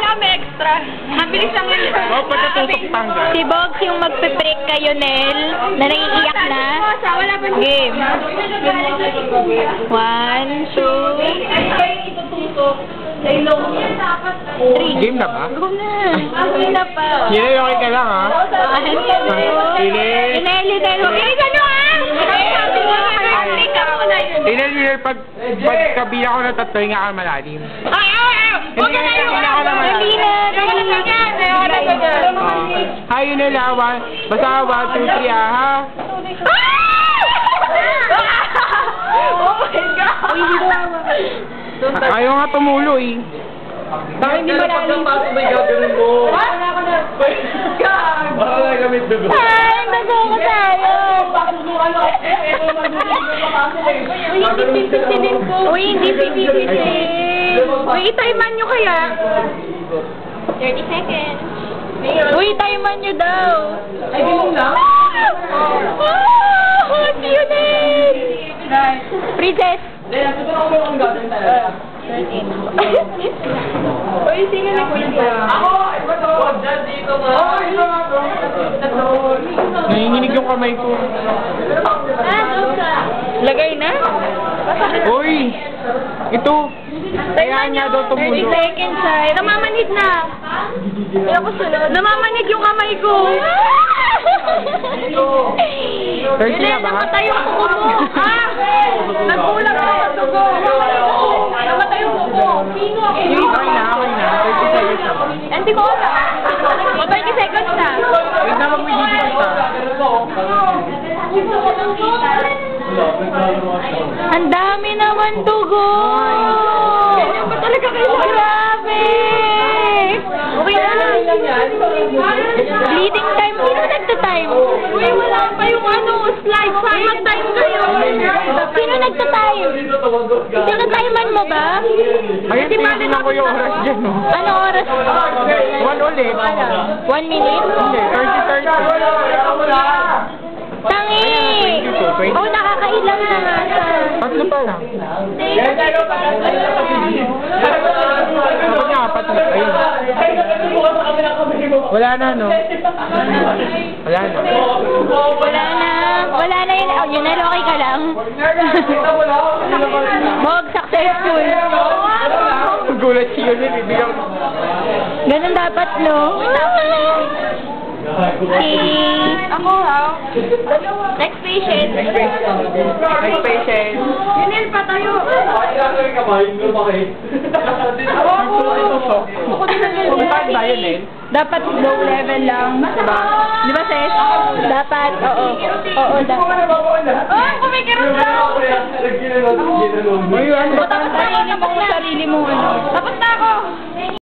kami extra. Mabilis lang yun. Oh, pagkatutok tanggal. Si Bogs yung magpiprik kayo, Nel, na naiiyak na. Game. 1, 2, 3. Game na ba? Go na. Game na pa. Hinay, okay ka lang, ha? Hinay, okay ka no, ha? Hinay, pagkabila ko na tatlo, nga ka malalim. Huwag ka na yung dali na. Hi, Hinay, basta 1, 2, 3, ha? Oh my God! Ayaw nga tumulo, eh. Bakit hindi malalim? May gagawin mo. Baka na gamit dugo. Ay, nagawa ko tayo. Uy, hindi 50-50. Uy, itiman nyo kaya. 30 seconds. Uy, itiman nyo daw. Ay, bilong lang? Cute! Princess. Uy, sino nag-video? Ako! Iba to! Dyan dito nga! Nanginginig yung kamay ko. Lagay na? Uy! Ito! Kaya niya daw 30 tumulo. seconds, ay. Namamanid na. Hindi ako sunod. Namamanid yung kamay ko. 30 na ba? Namatay yung kuko mo. Nagkulang ako sa dugo. Namatay yung kuko. Sino? Okay na. 30 seconds na ba? Hindi ko alam. O 30 seconds na. Wait na, mag-video ka. Ang dami naman dugo. Ganyan ba talaga kayo? Grabe. Okay na. Bleeding time. Sino nagta-time? Uy, wala pa yung slide. Saan mag-time kayo? Sino nagta-time? Tinatiman mo ba? Ayun, tingnan lang ko yung oras dyan, no? Ano oras? 1 ulit. 1 minute? Hindi, 30. Tangi! Oh, nakakailang na nga siya. Patlo pa lang. Sabi niya, patlo. Ayun. Wala na, no? Wala na. Wala na yun. Oh, yun na, okay ka lang. Mog, successful. Gulat siya yun, bibigyan ko. Ganun dapat, no? Ako, ha? Next patient. Next patient. Yunel pa tayo. Ako din ang ganun. Saan ba yun, eh? Dapat low level lang. Diba? Di ba, Ses? Dapat, oo. Oo, dapat. Oh, kumikirot daw. May ano? Tapos sarili mo, sarili mo, ano. Tapos